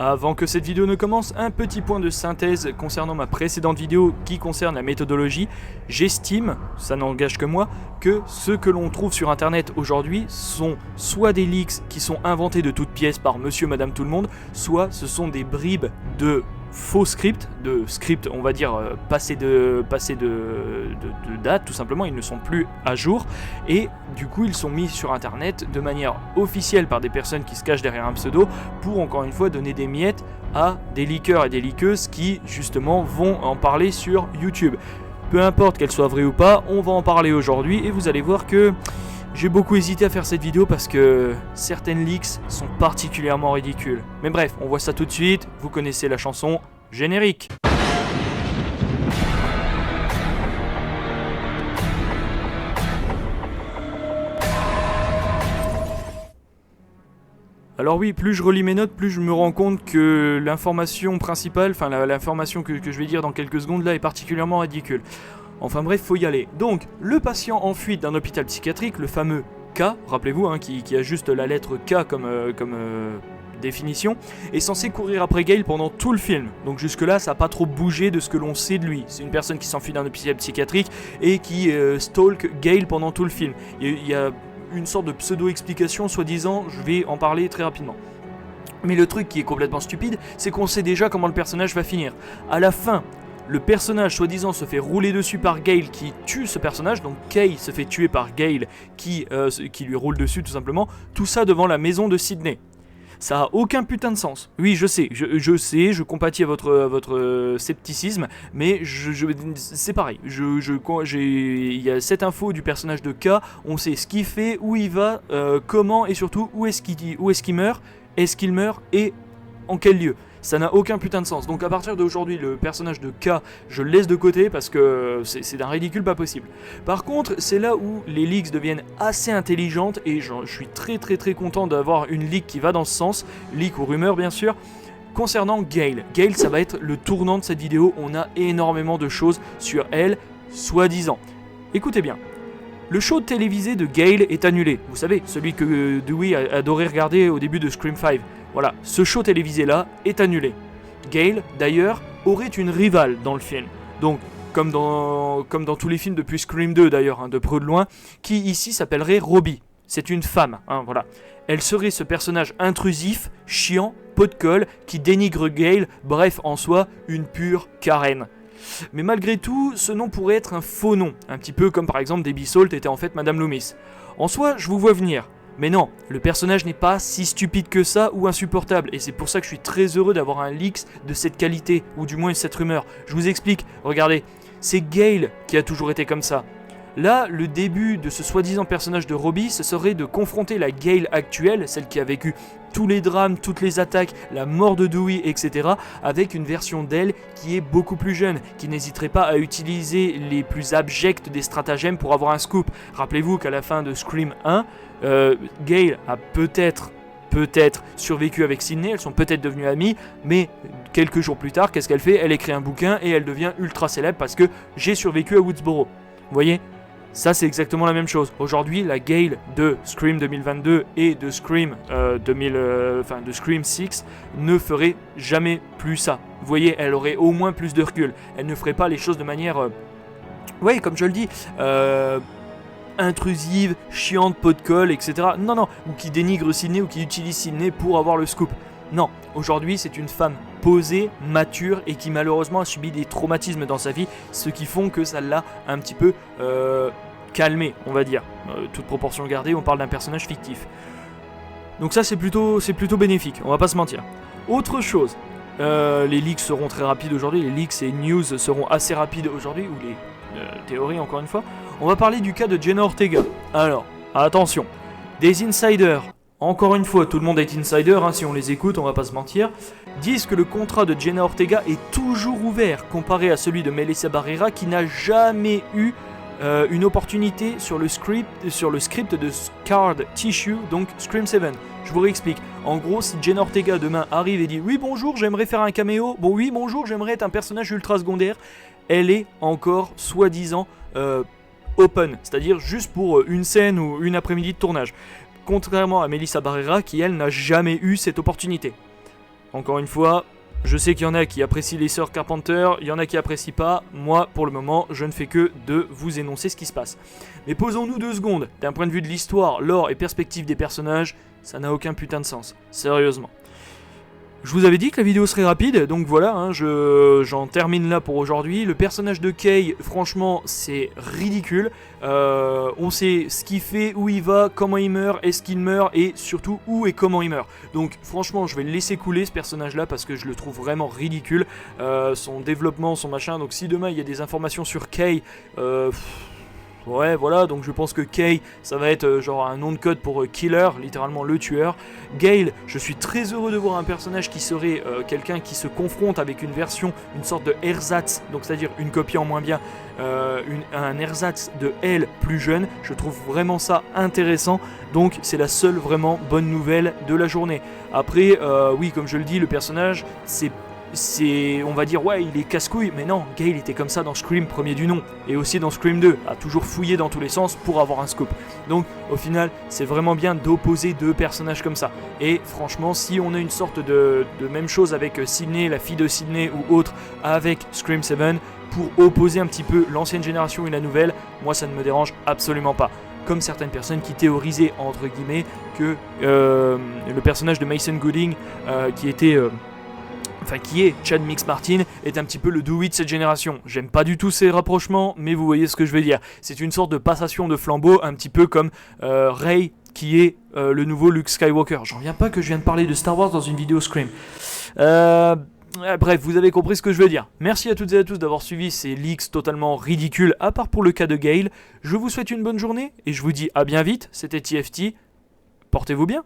Avant que cette vidéo ne commence, un petit point de synthèse concernant ma précédente vidéo qui concerne la méthodologie. J'estime, ça n'engage que moi, que ce que l'on trouve sur internet aujourd'hui sont soit des leaks qui sont inventés de toutes pièces par monsieur, madame, tout le monde, soit ce sont des bribes de faux scripts, on va dire passés de date, tout simplement, ils ne sont plus à jour, et du coup ils sont mis sur internet de manière officielle par des personnes qui se cachent derrière un pseudo pour encore une fois donner des miettes à des leakers et des leakeuses qui justement vont en parler sur YouTube. Peu importe qu'elle soit vraie ou pas, on va en parler aujourd'hui et vous allez voir que j'ai beaucoup hésité à faire cette vidéo parce que certaines leaks sont particulièrement ridicules. Mais bref, on voit ça tout de suite, vous connaissez la chanson, générique. Alors oui, plus je relis mes notes, plus je me rends compte que l'information principale, enfin l'information que je vais dire dans quelques secondes là est particulièrement ridicule. Enfin bref, faut y aller. Donc, le patient en fuite d'un hôpital psychiatrique, le fameux K, rappelez-vous, qui a juste la lettre K comme définition, est censé courir après Gale pendant tout le film. Donc jusque là, ça n'a pas trop bougé de ce que l'on sait de lui. C'est une personne qui s'enfuit d'un hôpital psychiatrique et qui stalk Gale pendant tout le film. Il y a une sorte de pseudo-explication, soi-disant, je vais en parler très rapidement. Mais le truc qui est complètement stupide, c'est qu'on sait déjà comment le personnage va finir. À la fin, le personnage soi-disant se fait rouler dessus par Gale qui tue ce personnage, donc Kay se fait tuer par Gale qui lui roule dessus tout simplement, tout ça devant la maison de Sydney. Ça a aucun putain de sens. Oui, je sais, je compatis à votre scepticisme, mais c'est pareil. Il y a cette info du personnage de K, on sait ce qu'il fait, où il va, comment et surtout où est-ce qu'il meurt, est-ce qu'il meurt et en quel lieu. Ça n'a aucun putain de sens. Donc à partir d'aujourd'hui, le personnage de K, je le laisse de côté parce que c'est d'un ridicule pas possible. Par contre, c'est là où les leaks deviennent assez intelligentes et je suis très content d'avoir une leak qui va dans ce sens, leak ou rumeur bien sûr, concernant Gale. Gale, ça va être le tournant de cette vidéo, on a énormément de choses sur elle, soi-disant. Écoutez bien. Le show télévisé de Gale est annulé. Vous savez, celui que Dewey adorait regarder au début de Scream 5. Voilà, ce show télévisé-là est annulé. Gale, d'ailleurs, aurait une rivale dans le film. Donc, comme dans tous les films depuis Scream 2 d'ailleurs, de près de loin, qui ici s'appellerait Robbie. C'est une femme, voilà. Elle serait ce personnage intrusif, chiant, pot de colle, qui dénigre Gale, bref, en soi, une pure Karen. Mais malgré tout, ce nom pourrait être un faux nom, un petit peu comme par exemple Debbie Salt était en fait Madame Loomis. En soi, je vous vois venir. Mais non, le personnage n'est pas si stupide que ça ou insupportable, et c'est pour ça que je suis très heureux d'avoir un leak de cette qualité, ou du moins cette rumeur. Je vous explique, regardez, c'est Gale qui a toujours été comme ça. Là, le début de ce soi-disant personnage de Robbie, ce serait de confronter la Gale actuelle, celle qui a vécu tous les drames, toutes les attaques, la mort de Dewey, etc., avec une version d'elle qui est beaucoup plus jeune, qui n'hésiterait pas à utiliser les plus abjects des stratagèmes pour avoir un scoop. Rappelez-vous qu'à la fin de Scream 1, Gale a peut-être survécu avec Sydney, elles sont peut-être devenues amies, mais quelques jours plus tard, qu'est-ce qu'elle fait ? Elle écrit un bouquin et elle devient ultra célèbre parce que j'ai survécu à Woodsboro. Vous voyez ? Ça c'est exactement la même chose. Aujourd'hui, la Gale de Scream 2022 et de Scream de Scream 6 ne ferait jamais plus ça. Vous voyez, elle aurait au moins plus de recul. Elle ne ferait pas les choses de manière, comme je le dis, intrusive, chiante, pot de colle, etc. Non, ou qui dénigre Sydney ou qui utilise Sydney pour avoir le scoop. Non, aujourd'hui c'est une femme posée, mature et qui malheureusement a subi des traumatismes dans sa vie, ce qui font que ça l'a un petit peu calmée, on va dire. Toute proportion gardée, on parle d'un personnage fictif. Donc ça c'est plutôt bénéfique, on va pas se mentir. Autre chose, les leaks seront très rapides aujourd'hui, les leaks et news seront assez rapides aujourd'hui, ou les théories encore une fois. On va parler du cas de Jenna Ortega. Alors, attention, des insiders, encore une fois, tout le monde est insider, si on les écoute, on va pas se mentir, disent que le contrat de Jenna Ortega est toujours ouvert comparé à celui de Melissa Barrera qui n'a jamais eu une opportunité sur le script de Scarred Tissue, donc Scream 7. Je vous réexplique. En gros, si Jenna Ortega demain arrive et dit « Oui, bonjour, j'aimerais faire un caméo. Bon, oui, bonjour, j'aimerais être un personnage ultra secondaire », elle est encore, soi-disant, open, c'est-à-dire juste pour une scène ou une après-midi de tournage. Contrairement à Melissa Barrera qui, elle, n'a jamais eu cette opportunité. encore une fois, je sais qu'il y en a qui apprécient les sœurs Carpenter, il y en a qui apprécient pas. Moi, pour le moment, je ne fais que de vous énoncer ce qui se passe. Mais posons-nous 2 secondes. D'un point de vue de l'histoire, lore et perspective des personnages, ça n'a aucun putain de sens. Sérieusement. Je vous avais dit que la vidéo serait rapide, donc voilà, hein, j'en termine là pour aujourd'hui. Le personnage de Kay, franchement, c'est ridicule. On sait ce qu'il fait, où il va, comment il meurt, est-ce qu'il meurt, et surtout où et comment il meurt. Donc franchement, je vais le laisser couler ce personnage-là parce que je le trouve vraiment ridicule. Son développement, son machin, donc si demain il y a des informations sur Kay... ouais, voilà, donc je pense que Kay, ça va être genre un nom de code pour killer, littéralement le tueur. Gale, je suis très heureux de voir un personnage qui serait quelqu'un qui se confronte avec une version, une sorte de ersatz, donc c'est-à-dire une copie en moins bien, un ersatz de elle plus jeune. Je trouve vraiment ça intéressant, donc c'est la seule vraiment bonne nouvelle de la journée. Après, oui, comme je le dis, le personnage, on va dire, ouais, il est casse-couille, mais non, Gale était comme ça dans Scream premier du nom, et aussi dans Scream 2, a toujours fouillé dans tous les sens pour avoir un scoop. Donc, au final, c'est vraiment bien d'opposer 2 personnages comme ça. Et franchement, si on a une sorte de même chose avec Sydney, la fille de Sydney ou autre, avec Scream 7, pour opposer un petit peu l'ancienne génération et la nouvelle, moi ça ne me dérange absolument pas. Comme certaines personnes qui théorisaient, entre guillemets, que le personnage de Mason Gooding, qui est Chad Mix Martin, est un petit peu le Dewey de cette génération. J'aime pas du tout ces rapprochements, mais vous voyez ce que je veux dire. C'est une sorte de passation de flambeau, un petit peu comme Rey, qui est le nouveau Luke Skywalker. J'en reviens pas que je viens de parler de Star Wars dans une vidéo Scream. Bref, vous avez compris ce que je veux dire. Merci à toutes et à tous d'avoir suivi ces leaks totalement ridicules, à part pour le cas de Gale. Je vous souhaite une bonne journée, et je vous dis à bien vite. C'était TFT. Portez-vous bien.